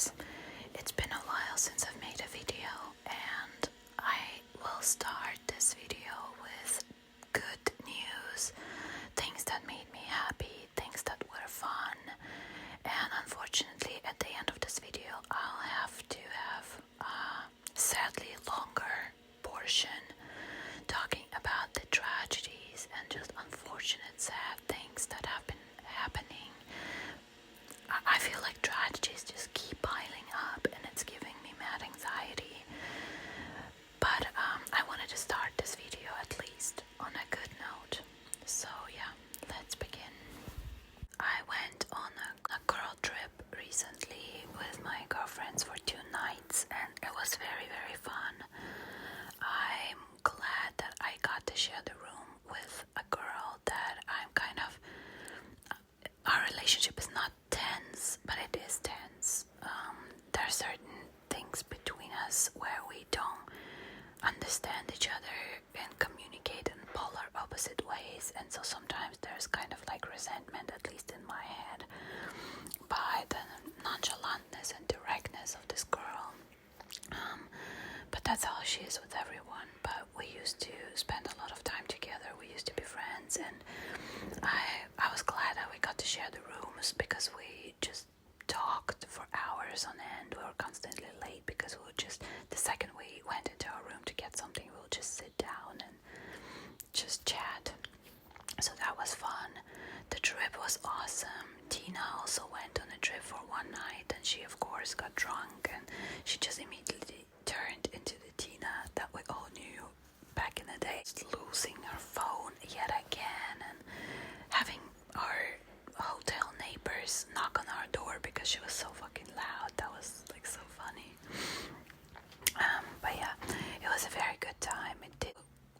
guys, it's been a while since I've made a video, and I will start this video with good news, things that made me happy, things that were fun. And unfortunately, at the end of this video, I'll have to have a sadly longer portion talking about the tragedies and just unfortunate sad things that have been happening. I feel like tragedies just keep piling up and it's giving me mad anxiety. But I wanted to start this video at least on a good note. So yeah, let's begin. I went on a girl trip recently with my girlfriends for 2 nights and it was very, very fun. I'm glad that I got to share the room with a girl that I'm kind of... Our relationship is not tense, but it is tense. There are certain things between us where we don't understand each other and communicate in polar opposite ways, and so sometimes there's kind of like resentment, at least in my head, by the nonchalantness and directness of this girl. But that's how she is with everyone. But we used to spend a lot of time together. We used to be friends, and I was glad that we got to share the rooms because we just talked for hours on end. We were constantly late because we would just, the second we went into our room to get something, we would just sit down and just chat. So that was fun. The trip was awesome. Tina also went on a trip for 1 night, and she of course got drunk, and she just immediately turned into the Tina that we all knew back in the day, losing her phone yet again and having our hotel neighbors knock on our door because she was so fucking loud. That was like so funny. But yeah, it was a very good time. It did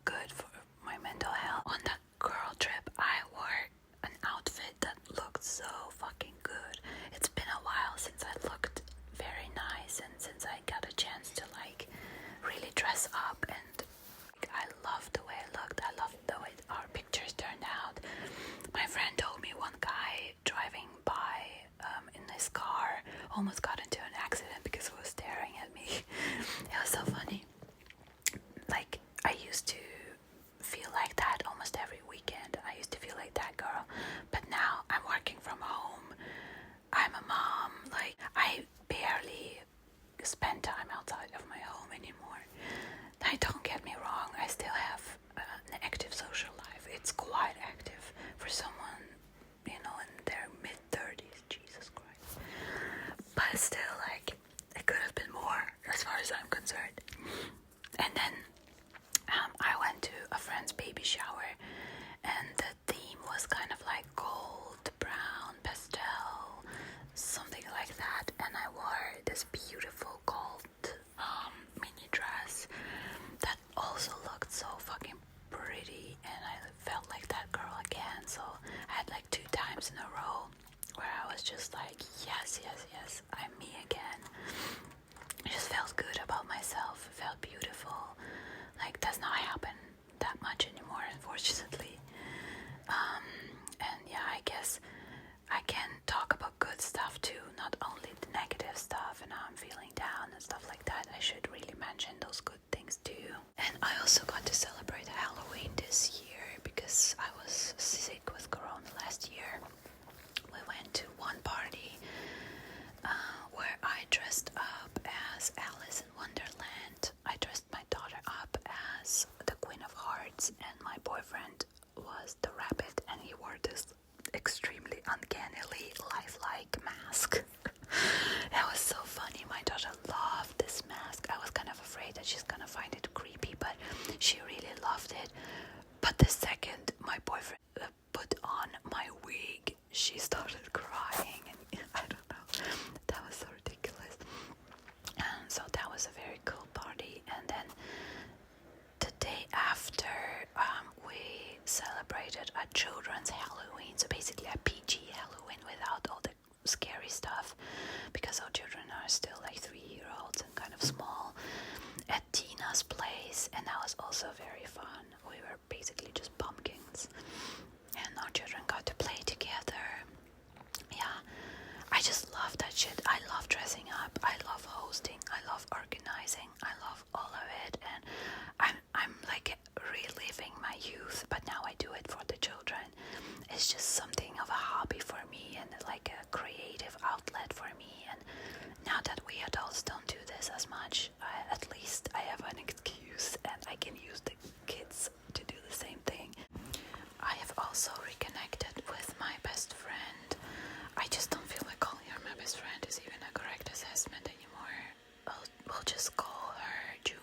good for my mental health. On that girl trip, I wore an outfit that looked so fucking good. It's been a while since I looked very nice and since I got a chance to like really dress up, and I loved the way I looked. I loved the way our pictures turned out. My friend told me one guy driving by in his car almost got into an accident because he was staring at me. It was so funny. Like, I used to feel like that almost every weekend. I used to feel like that girl. But now I'm working from home. I'm a mom. Like, I barely spend time outside of my home anymore. Now, don't get me wrong. I still have an active social life. It's quite active for someone, you know, in their mid-30s. Jesus Christ. But still, like, it could have been more as far as I'm concerned. And then I went to a friend's baby shower, and the theme was kind of like gold, brown, pastel, something like that. And I wore this beautiful gold mini dress that also looked so fucking pretty, and I felt like that girl again. So I had like 2 times in a row where I was just like, yes, yes, yes, I'm me again. I just felt good about myself. It felt beautiful. Like, does not happen that much anymore, unfortunately. And yeah, I guess I can talk about good stuff too, not only the negative stuff and how I'm feeling down and stuff like that. I should really mention those good things too. And I also got to celebrate Halloween this year because I was sick with Corona last year. We went to one party where I dressed up as Alice in Wonderland. I dressed my daughter up as the Queen of Hearts, and my boyfriend was the rabbit, and he wore this extremely uncannily lifelike mask. It was so funny. My daughter loved this mask. I was kind of afraid that she's gonna find it creepy, but she really loved it. But the second my boyfriend put on my wig, she started crying, and I don't know, that was so ridiculous. So that was a very cool party. And then the day after, we celebrated a children's Halloween, so basically a PG Halloween without all the scary stuff, because our children are still like 3-year-olds and kind of small, at Tina's place, and that was also very fun. We were basically just pumpkins, and our children got to play together. Yeah, I just love that shit. I love dressing up. hosting, I love organizing, I love all of it, and I'm like reliving my youth, but now I do it for the children. It's just something of a hobby for me and like a creative outlet for me. And now that we adults don't do this as much, at least I have an excuse and I can use the kids to do the same thing. I have also reconnected with my best friend. I just don't feel like calling her my best friend is even a correct assessment anymore. We'll just call her June.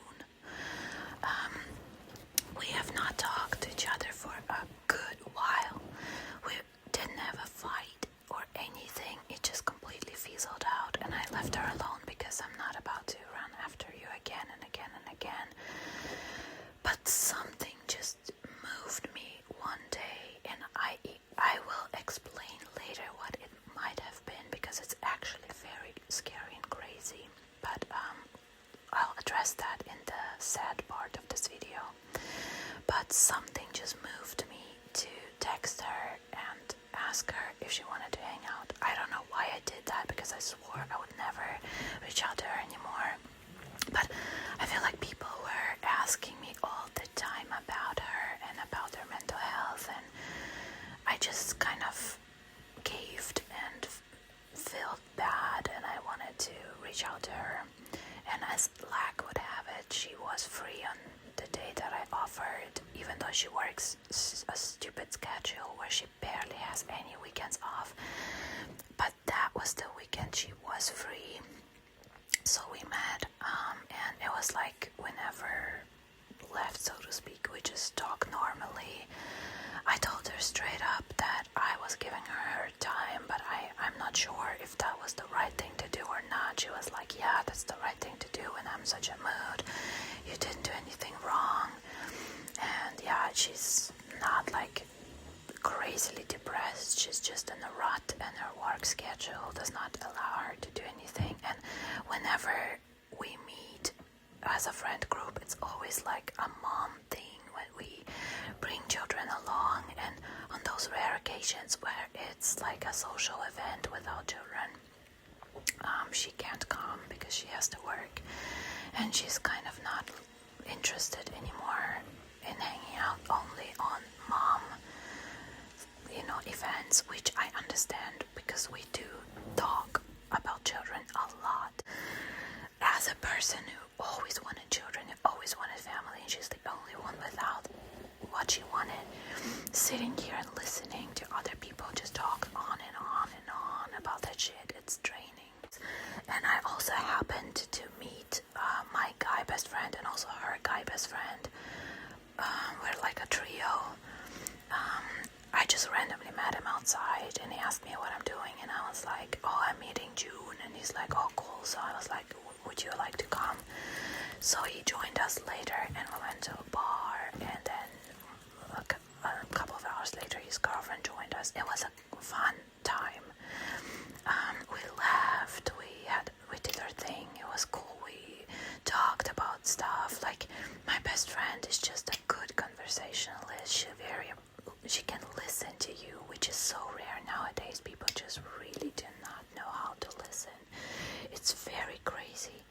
We have not talked to each other for a good while. We didn't have a fight or anything. It just completely fizzled out, and I left her alone because I'm not about to run after you again and again and again. But something just moved me one day, and I will explain later what it might have been, because it's actually very scary and crazy. But I'll address that in the sad part of this video. But something just moved me to text her and ask her if she wanted to hang out. I don't know why I did that, because I swore I would never reach out to her anymore. But I feel like people were asking me all the time about her and about her mental health, and I just kind of caved and felt bad, and I wanted to reach out to her. And as luck would have it, she was free on the day that I offered, even though she works a stupid schedule where she barely has any weekends off. But that was the weekend she was free. So we met, and it was like whenever left, so to speak, we just talked normally. I told her straight up that I was giving her time, but I'm not sure if that was the right thing to do or not. She was like, yeah, that's the right thing to do when I'm such a mood. You didn't do anything wrong. And yeah, she's not like crazily depressed. She's just in a rut, and her work schedule does not allow her to do anything. And whenever we meet as a friend group, it's always like a mom thing when we bring children along, and on those rare occasions where it's like a social event without children, she can't come because she has to work, and she's kind of not interested anymore in hanging out only on mom events, which I understand, because we do talk about children a lot. As a person who always wanted children, who always wanted family, and she's the only one without what she wanted, sitting here and listening to other people just talk on and on and on about that shit, it's draining. And I also happened to meet my guy best friend and also her guy best friend. We're like a trio. I just randomly met him outside, and he asked me what I'm doing, and I was like, oh, I'm meeting June, and he's like, oh, cool. So I was like, would you like to come? So he joined us later, and we went to a bar, and then a couple of hours later his girlfriend joined us. It was a fun time. We laughed, we did our thing, it was cool. We talked about stuff. Like, my best friend is just a good conversationalist. She can listen to you, which is so rare nowadays. People just really do not know how to listen. It's very crazy.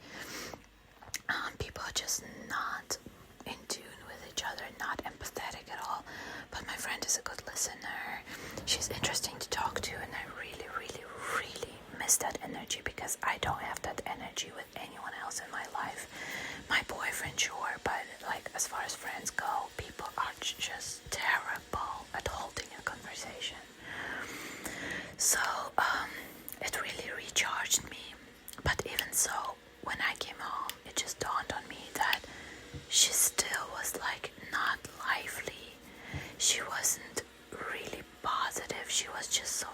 People are just not in tune with each other, not empathetic at all. But my friend is a good listener. She's interesting to talk to, and I really, really, really miss that energy, because I don't have that energy with anyone else in my life. My boyfriend, sure, but like as far as friends go, people are just terrible at holding a conversation. So it really recharged me. But even so, when I came home, it just dawned on me that she still was like not lively. She wasn't really positive. She was just so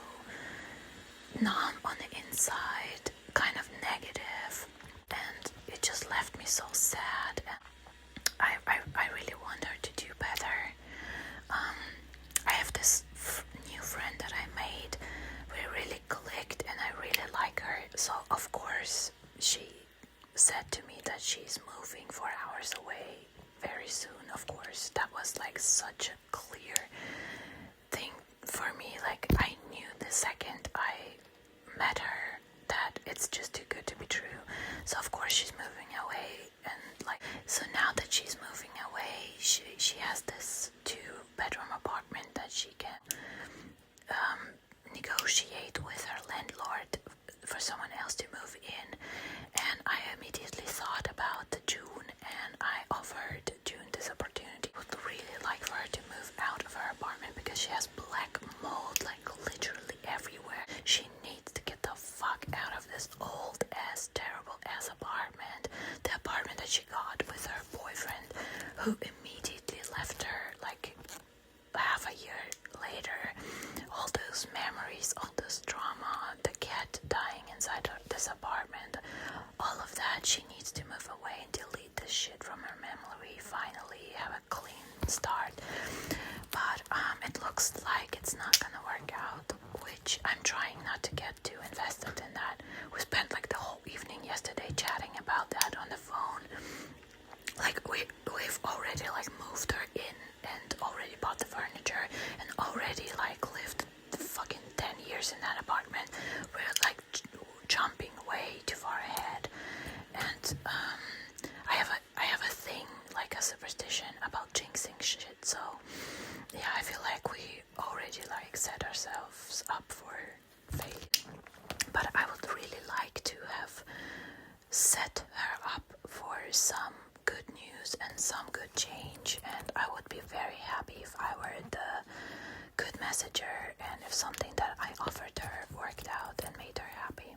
numb on the inside, kind of negative, and it just left me so sad. I really want her to do better. I have this new friend that I made. We really clicked, and I really like her. So of course she said to me that she's moving 4 hours away very soon. Of course, that was like such a clear thing for me. Like, I knew the second I met her that it's just too good to be true. So of course she's moving away, and like, so now that she's moving away, she has this 2-bedroom apartment that she can negotiate with her landlord for someone else to move in. And I immediately thought about June, and I offered June this opportunity. I would really like for her to move out of her apartment because she has black mold like literally everywhere. She needs to get the fuck out of this old ass, terrible ass apartment. The apartment that she got with her boyfriend, who immediately left her like half a year later. All those memories, all this drama, the cat dying inside this apartment, all of that, she needs to move away and delete this shit from her memory, finally have a clean start. But it looks like it's not gonna work out, which I'm trying not to get too invested in that. We spent like the whole evening yesterday chatting about that on the phone. Like we've already like moved her in and already bought the furniture and already like lived fucking 10 years in that apartment. We're like jumping way too far ahead. And I have a thing, like a superstition about jinxing shit. So yeah, I feel like we already like set ourselves up for fate. But I would really like to have set her up for some good news and some good change, and I would be very happy if I were the good messenger and if something that I offered her worked out and made her happy.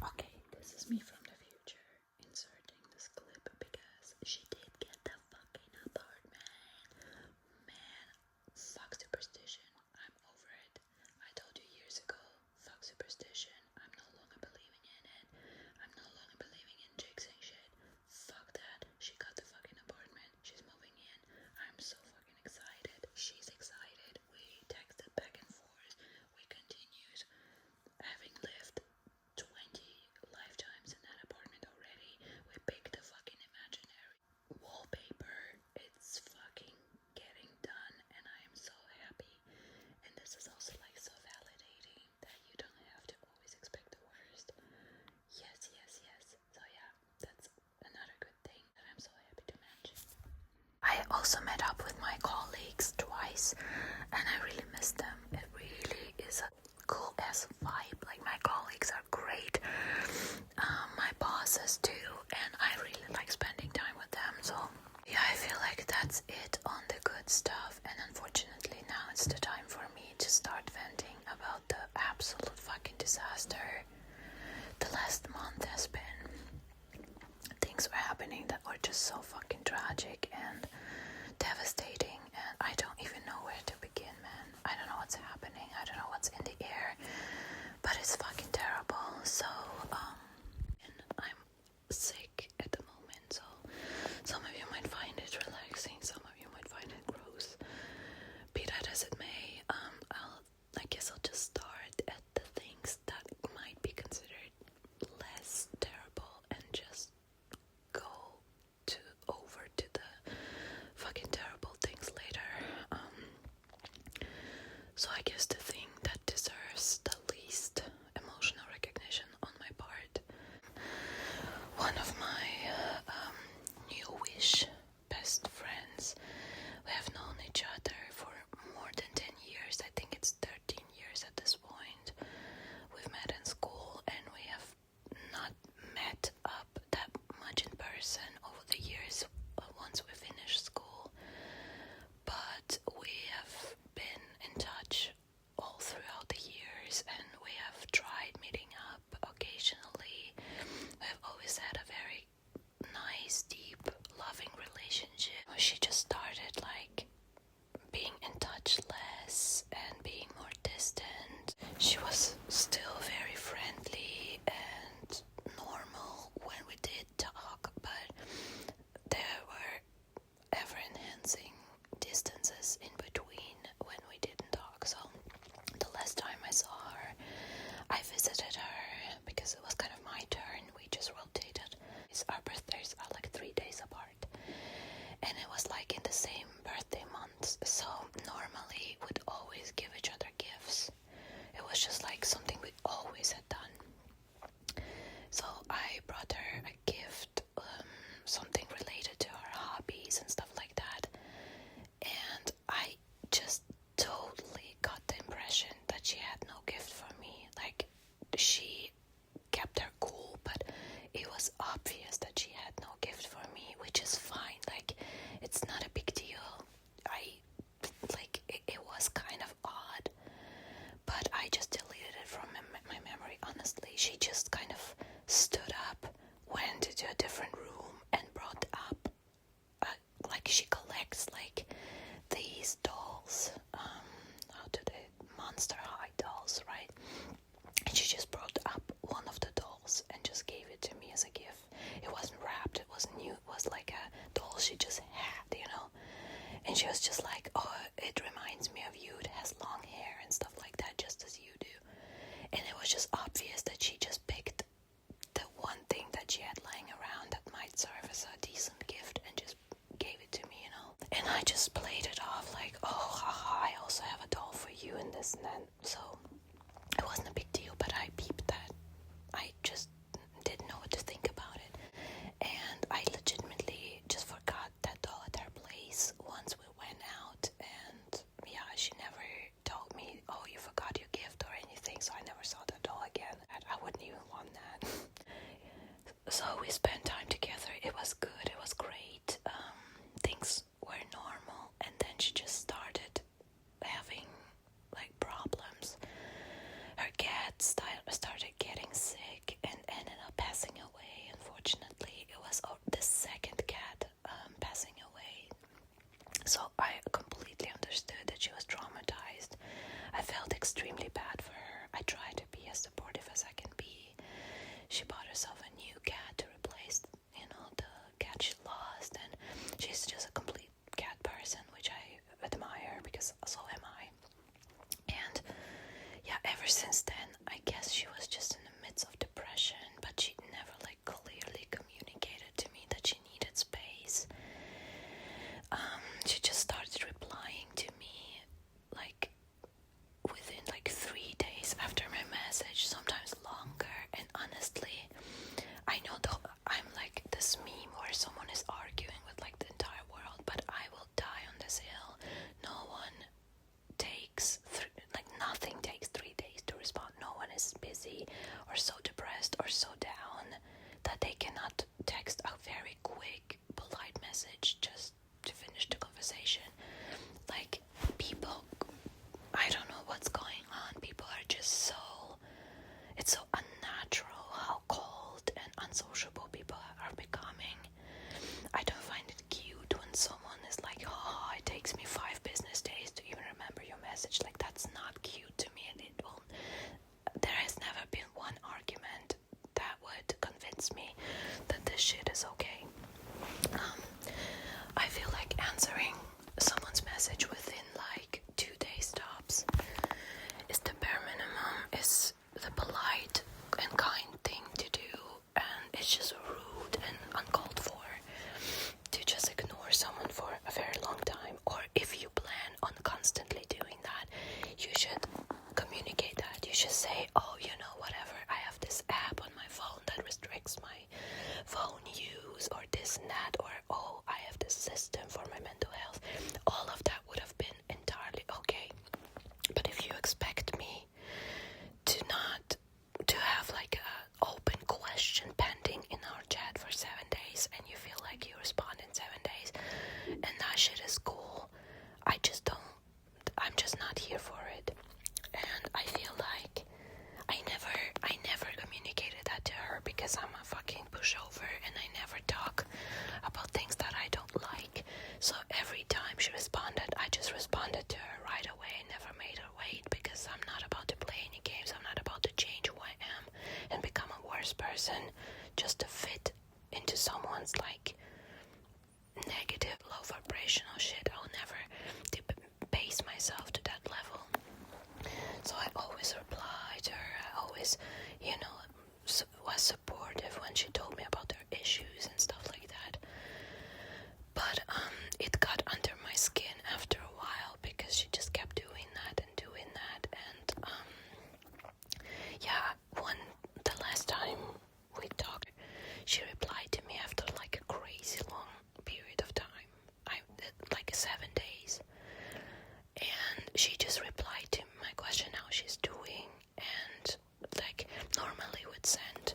Okay, this is me from the future inserting this clip because she did get the fucking apartment. Man, fuck superstition. I'm over it. I told you years ago, fuck superstition. I'm no longer believing in it. I'm no longer believing in jinxing shit. Fuck that. She got the fucking apartment. She's moving in. I'm so fucking excited. She's excited. We texted back and forth. We continued. Having lived 20 lifetimes in that apartment already, we picked the fucking imaginary wallpaper. It's fucking getting done, and I am so happy. And this is also like so validating that you don't have to always expect the worst. Yes, yes, yes. So yeah, that's another good thing that I'm so happy to mention. I also met up with my colleagues twice, and I really miss them. It really is a cool ass vibe. Like, my colleagues are great, my bosses too, and I really like spending time with them. So yeah, I feel like that's it on the good stuff, and unfortunately now it's the time for me to start venting about the absolute fucking disaster the last month has been. Things were happening that were just so fucking tragic and devastating, and I don't even know where to begin, man. I don't know what's happening. I don't know what's in the air, but it's fucking terrible. So and I'm sick at the moment, so some of you might find it relaxing, some of you might find it gross. Be that as it may, I guess I'll just start at the things that might be considered less terrible and just go over to the fucking terrible things later. So I guess the thing that deserves the least emotional recognition on my she just had, And she was just like, oh, it reminds me of you. It has long hair and stuff like that, just as you do. And it was just obvious that she just picked the one thing that she had lying around that might serve as a decent gift and just gave it to me, And I just played it off like, oh, haha, I also have a doll for you and this and that. So it wasn't a big deal, but I peeped that. I just didn't know what to think about it. And I legitimately just forgot that doll at her place once we went out. And yeah, she never told me, oh, you forgot your gift or anything. So I never saw that doll again. I wouldn't even want that. So we spent time together. It was good. It was great. Things were normal. And then she just started having problems. Her cat started getting sick and ended up passing away. Unfortunately, it was the second cat passing away. So I completely understood that she was traumatized. I felt extremely bad for her. I tried to be as supportive as I can be. She bought herself a new cat to replace, the cat she lost, and she's just a complete cat person, which I admire because so am I. And yeah, ever since then, I guess she was just in the midst of depression, but she never clearly communicated to me that she needed space. She just started replying to me within 3 days after my message, sometimes longer. And honestly, I know I'm this meme where someone is arguing with the entire world, but I will die on this hill. No one takes nothing takes 3 days to respond. No one is busy or so depressed or so down that they cannot text a very quick, polite message just to finish the conversation. People, I don't know what's going on. People are just it's so unnatural how cold and unsociable people are becoming. I don't find it cute when someone is like, oh, it takes me 5 business days to even remember your message. That's not cute to me, and there has never been one argument that would convince me that this shit is okay. I feel like answering someone's message within 2 days tops is the bare minimum, is the polite and kind thing to do, and it's just rude and uncalled for to just ignore someone for a very long time. Or if you plan on constantly doing that, you should communicate that. You should say, oh, whatever, I have this app on my phone that restricts my phone use, or this and that, or oh, I have this system for my mental health. All of that would have been entirely okay. But if you expect me to have a open question pending in our chat for 7 days, and you feel like you respond in 7 days, and that shit is cool, I'm just not here for it. And I feel like I never communicated that to her because I'm a fucking pushover, and I never talk about things that I don't like. So every time she responded, I just responded to her right away. Never made her wait, because I'm not about to play any games. I'm not about to change who I am and become a worse person just to fit into someone's negative, low vibrational shit. I'll never base myself to that level. So I always reply to her. I always, was supportive when she told me about her issues and stuff like that. But it got under my skin after a while, because she just kept doing that. And the last time we talked, she replied to me after a crazy long period of time. 7 days. And she just replied to my question how she's doing, and normally would send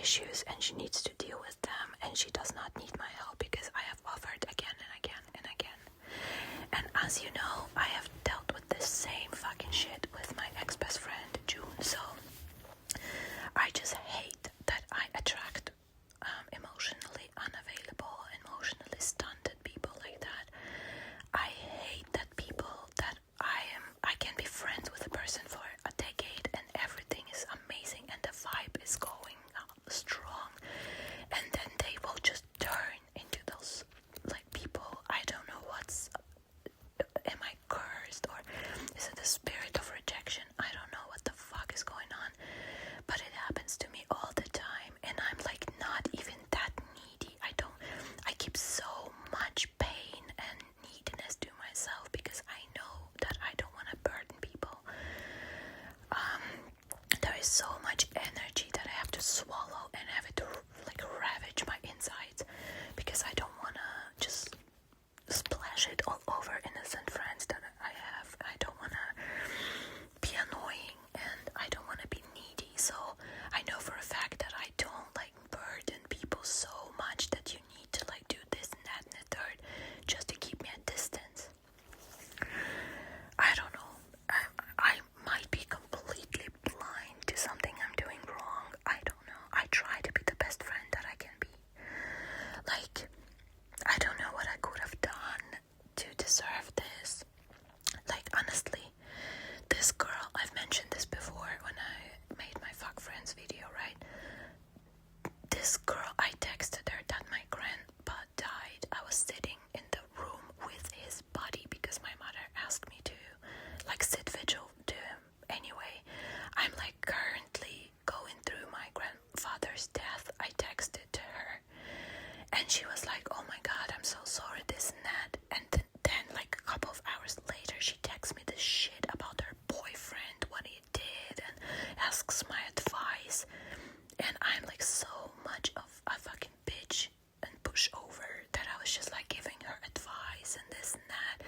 issues and she needs to deal with them, and she does not need my help because I have offered again and again and again. And as you know, I have dealt with this same fucking shit with my ex-best friend June, so I just hate that I attract emotionally unavailable, emotionally stunted people like that. I hate that people that I can be friends with a person for a decade and everything is amazing and the vibe is going strong, and then they will just turn into those like people. I don't know am I cursed, or is it the spirit of rejection? I don't know what the fuck is going on, but it happens to me all the time, and I'm like not even that needy. I keep so much pain and neediness to myself because I know that I don't want to burden people. There is so much energy that I have to swallow and have it to like ravage my insides because I don't want to just splash it all over innocent friends that I have. I don't want to be annoying and I don't want to be needy, so I know for a fact that I don't like burden people so much that you need to like do this and that and the third just to keep me at distance. I don't know. I might be completely blind to something I'm doing wrong. I don't know. I try to be the best friend that I can be. Like, I don't know what I could have done to deserve this. Like, honestly, this girl, I've mentioned this before when I made my fuck friends video, right? This girl, I texted her that my grandpa died. I was sitting in the room with his body because my mother asked me to like sit vigil to him. Anyway, I'm like currently going through my grandfather's death. I texted to her and she was like, oh my god, I'm so sorry, this and that. And then like a couple of hours later, she texts me this shit about her boyfriend, what he did, and asks my advice. And I'm like so much of a fucking bitch and pushover that I was just like giving her advice and this and that.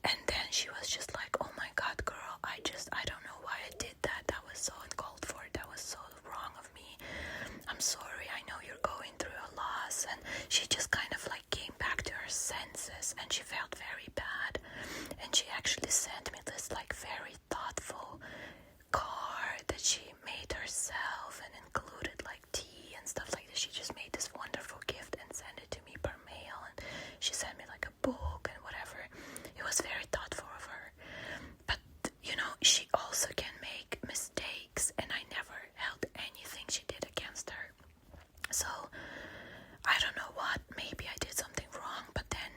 And then she was just like, oh my god, girl, I don't know why I did that. That was so uncalled for. That was so wrong of me. I'm sorry. I know you're going through a loss. And she just kind of like came back to her senses and she felt very bad. And she actually sent me this like very thoughtful card that she made herself and included like tea and stuff like that. She just made this wonderful gift and sent it to me per mail, and she sent me like a book and whatever. It was very thoughtful of her, but you know, she also can make mistakes and I never held anything she did against her. So I don't know what, maybe I did something wrong, but then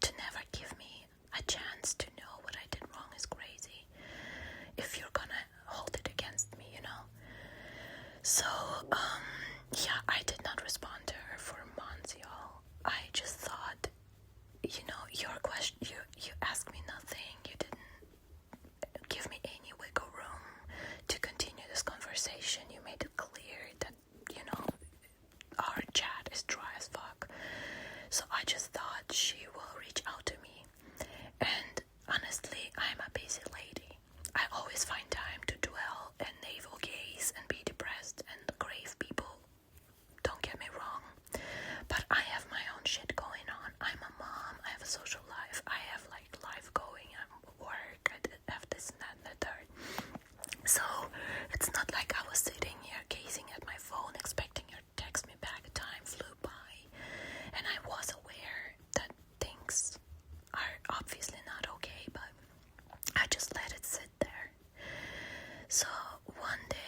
to never give me a chance to know what I did wrong is crazy if you're gonna hold it against me, you know. So yeah, I did not respond to her for months, y'all. I just thought, you know, your question, you asked me nothing, you didn't give me any wiggle room to continue this conversation. You made it clear that, you know, our chat is dry as fuck. So I just thought she will reach out to me. And honestly, I'm a busy lady. I always find time to dwell and navel gaze and be depressed and crave people. Don't get me wrong. But I have my own shit going on. I'm a mom. I have a social life. I have like life going. I'm work. I have this and that and the third. So it's not like I was sitting here gazing at my phone expecting her to text me back. Time flew by. And I was aware that things are obviously not okay, but I just let it sit there. So one day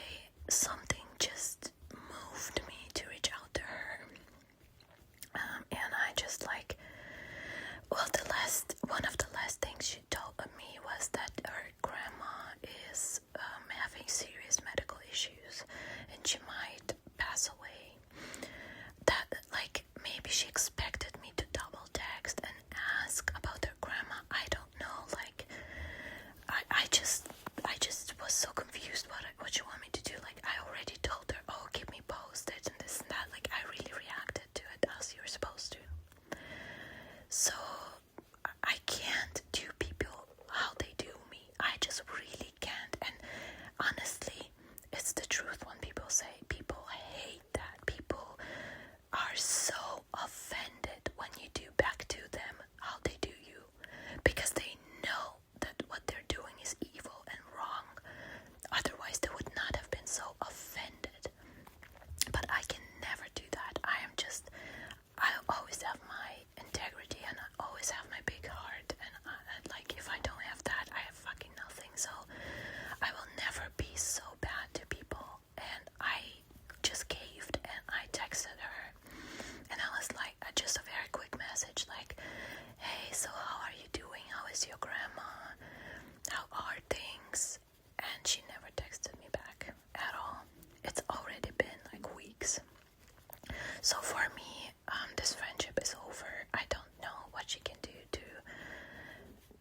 So for me, this friendship is over. I don't know what she can do to,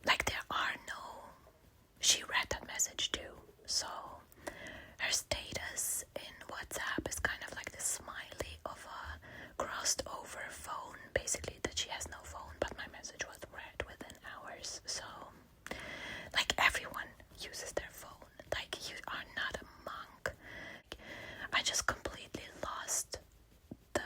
like, there are no, she read that message too, so her status in WhatsApp is kind of like this smiley of a crossed over phone, basically that she has no phone, but my message was read within hours. So like, everyone uses their phone, like, you are not a monk. I just completely lost the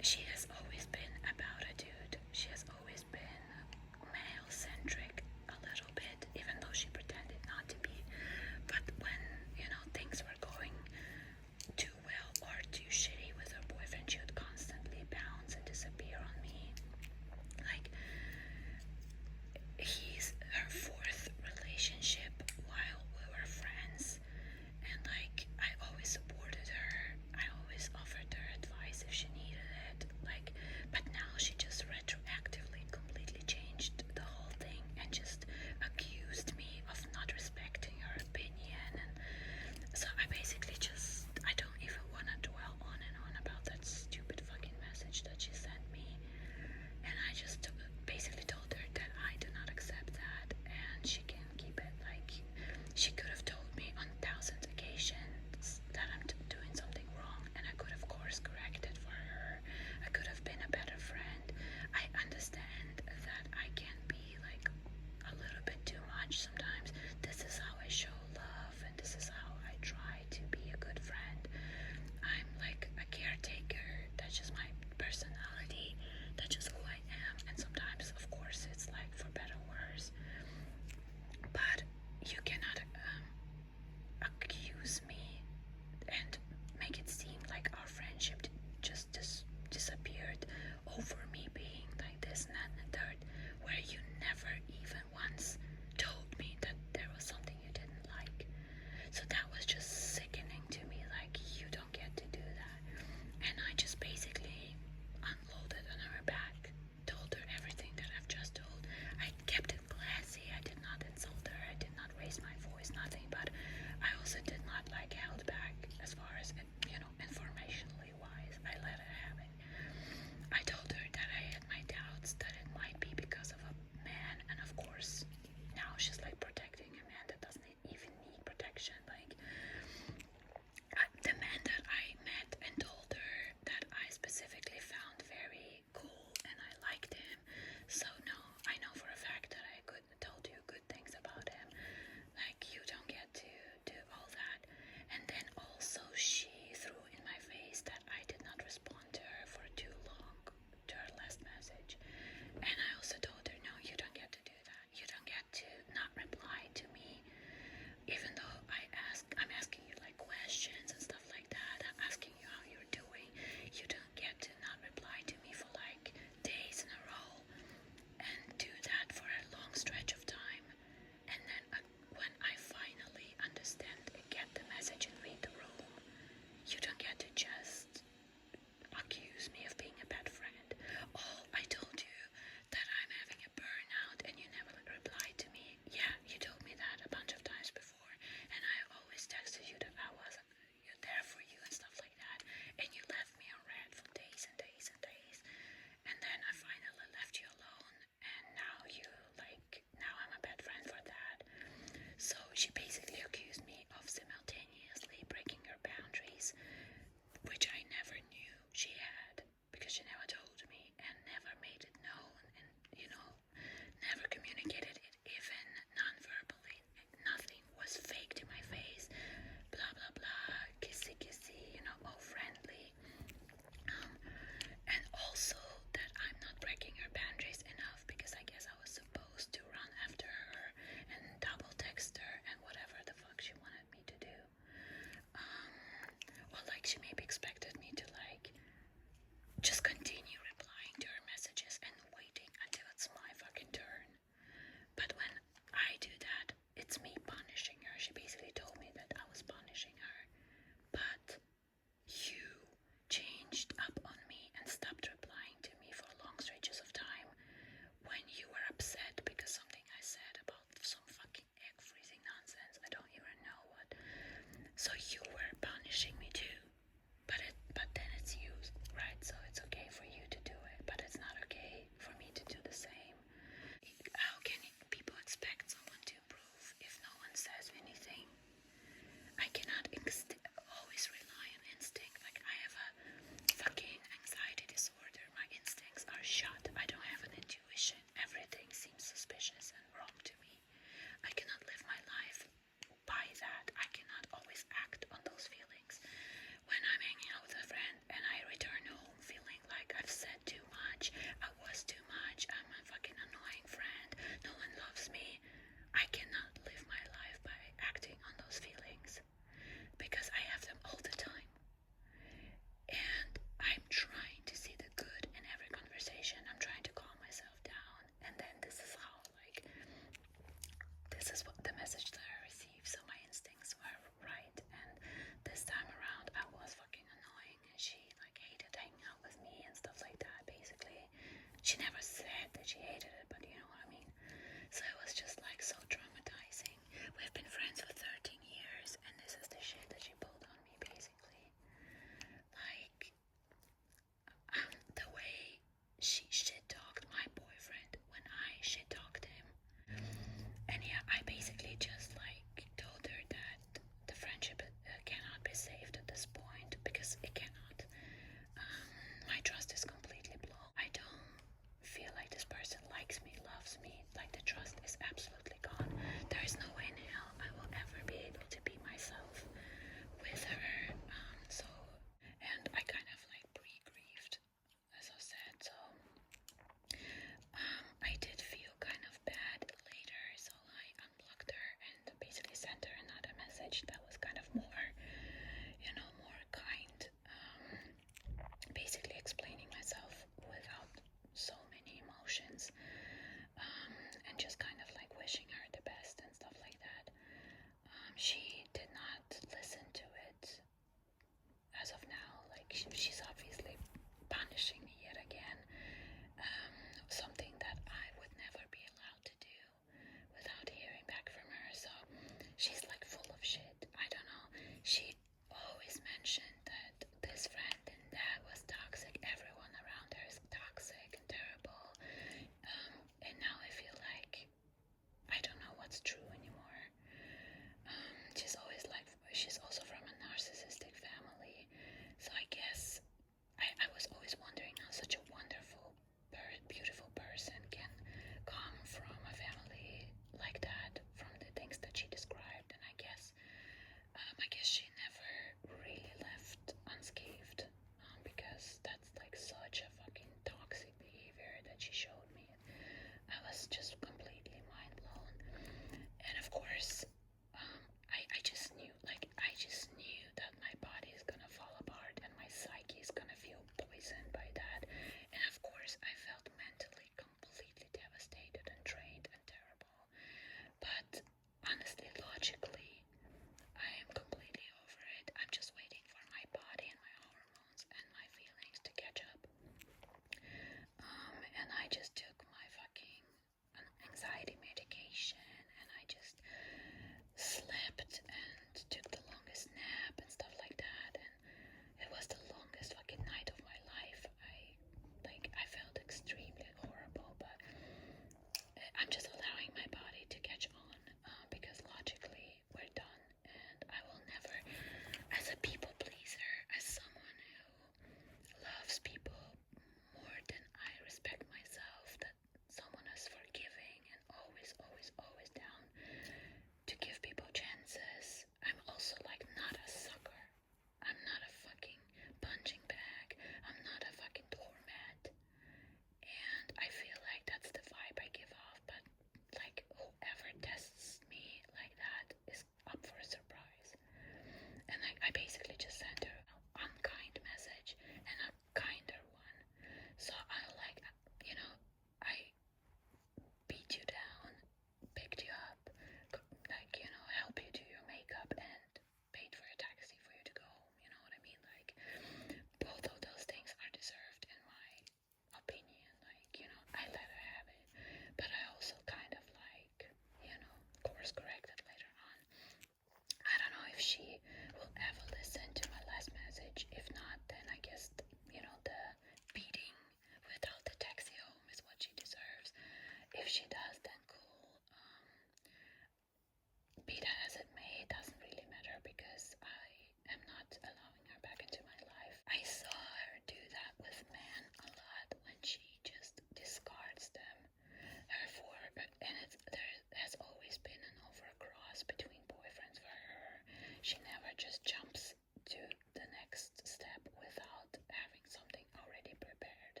just jumps to the next step without having something already prepared.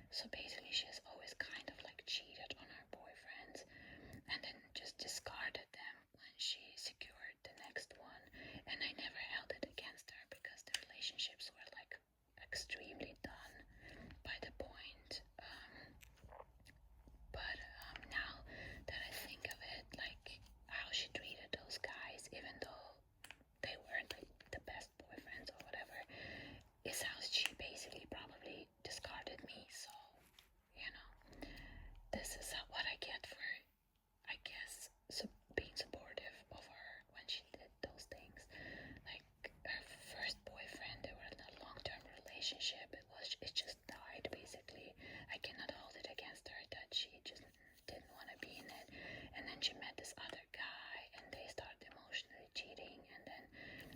So basically she has always kind of like cheated on her boyfriends and then just discarded them when she secured the next one. And I never held it against her because the relationships were like extremely done by the point. But now that I think of it, like how she treated those guys, even though they weren't like the best boyfriends or whatever, is how she basically probably discarded me. So, you know, this is what I get for, I guess, being supportive of her when she did those things. Like her first boyfriend, they were in a long-term relationship. It just died basically. I cannot hold it against her that she just didn't want to be in it. And then she met this other guy and they started emotionally cheating, and then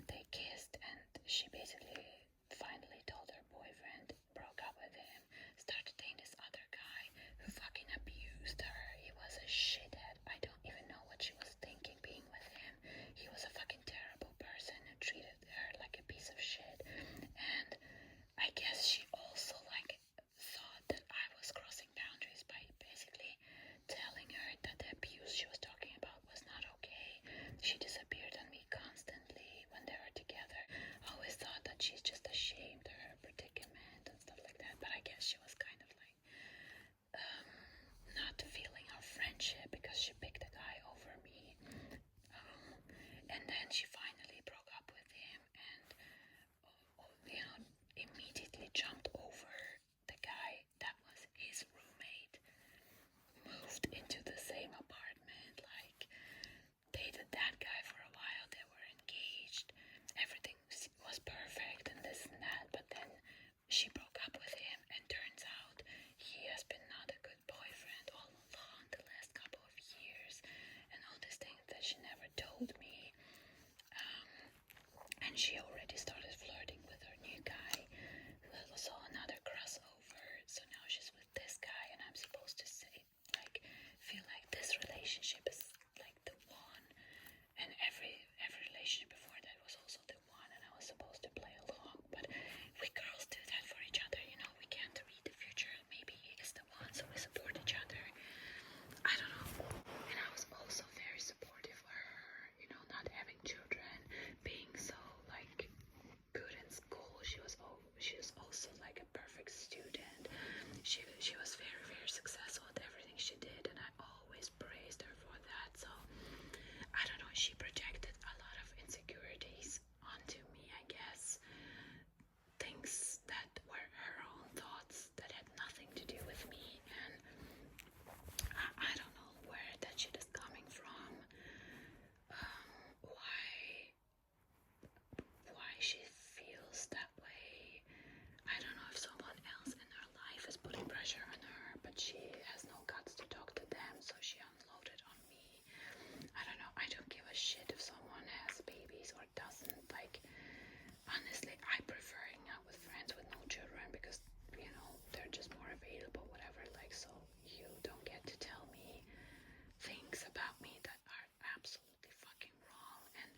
they kissed, and she basically finally told her boyfriend, broke up with him, started dating this other guy who fucking abused her. He was a shithead. I don't even know what she was thinking being with him. He was a fucking terrible person who treated her like a piece of shit. And I guess she also like thought that I was crossing boundaries by basically telling her that the abuse she was talking about was not okay. She disappeared on me constantly when they were together. I always thought that she's just ashamed of her predicament and stuff like that, but I guess she was kind of like not feeling our friendship because she picked a guy over me. And then she finally broke up with him and, you know, immediately jumped over the guy that was his roommate, moved into the same apartment, like dated that guy for a while. They were engaged, everything was perfect and this and that, but then she broke up with him, and turns out he has been not a good boyfriend all along the last couple of years, and all these things that she never told me. And she already started flirting with her new guy, who saw another crossover. So now she's with this guy, and I'm supposed to say, like, feel like this relationship is like the one, and every relationship before that was also the one, and I was supposed to play along. But we girls do that for each other, you know. We can't read the future. Maybe he is the one, so we support each other. I don't know. And I was also very supportive of her, you know, not having children, being so like good in school. She was also like a perfect student. She was very, very successful at everything she did, and I always praised her for that. So I don't know, she projected a lot of insecurities onto me, I guess. Things that were her own thoughts that had nothing to do with me, and I don't know where that shit is coming from. Why she feels that way. I don't know if someone else in her life is putting pressure on her, but she has no guts to talk to them, so she unloaded on me. I don't know, I don't give a shit if someone has babies or doesn't. Like, honestly, I prefer hanging out with friends with no children because, you know, they're just more available, whatever. Like, so you don't get to tell me things about me that are absolutely fucking wrong. And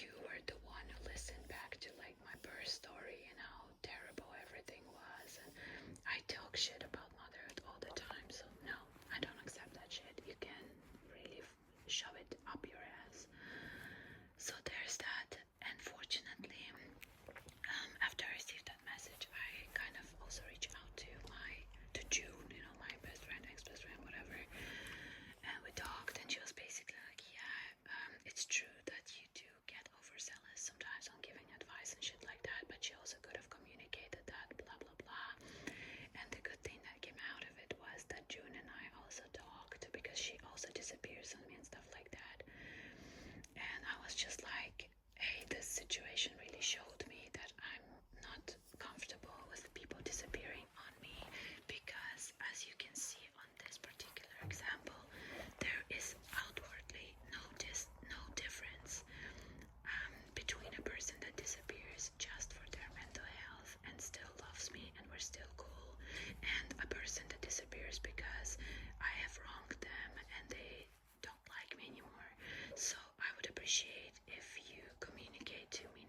you were the one who listened back to like my birth story and how terrible everything was. And I talk shit about motherhood all the time, so no, I don't accept that shit. You can really shove it up your ass. So there's that. And fortunately, after I received that message, I kind of also reached out to June, you know, my best friend, ex-best friend, whatever. And we talked, and she was basically like, yeah, it's true that you do get overzealous sometimes on giving advice and shit like that, but she also could have communicated that, blah, blah, blah. And the good thing that came out of it was that June and I also talked, because she also disappears on me and stuff like that. And I was just like, hey, this situation really showed me that I'm not comfortable with people disappearing on me, because as you can see on this particular example, there is outwardly no difference between a person that disappears just for their mental health and still loves me and we're still cool, and a person that disappears because I have wronged them and they don't like me anymore. So I would appreciate if you communicate to me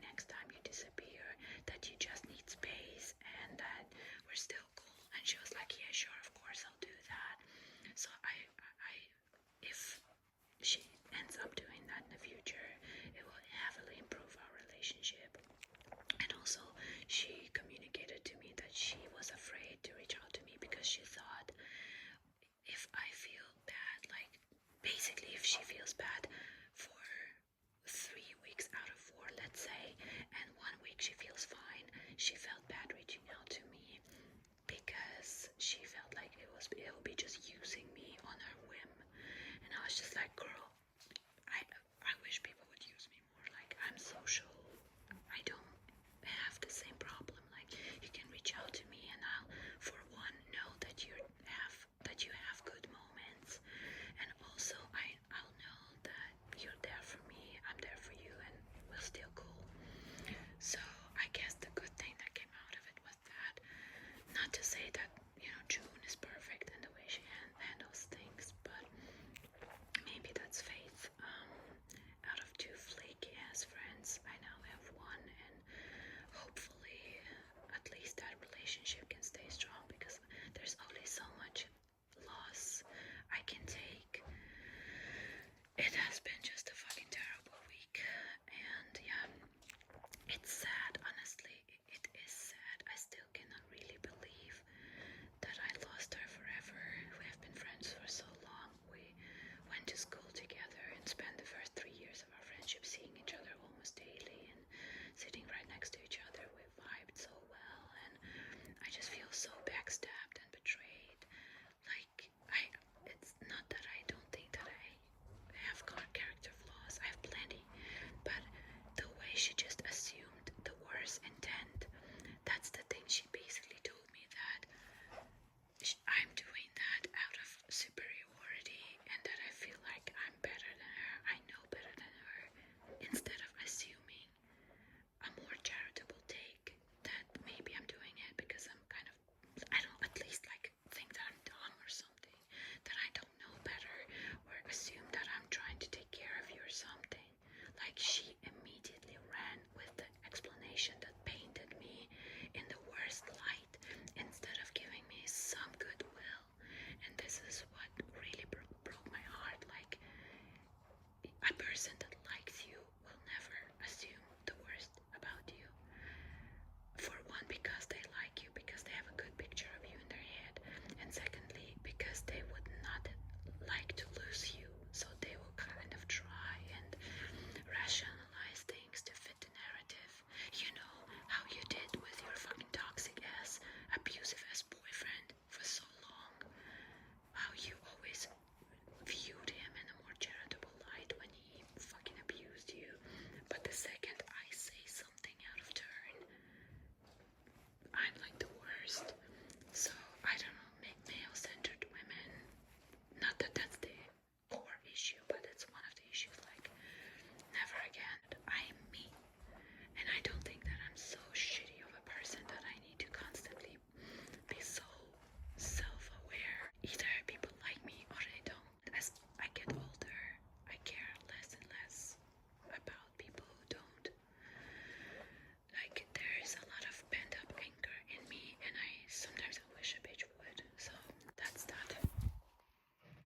like she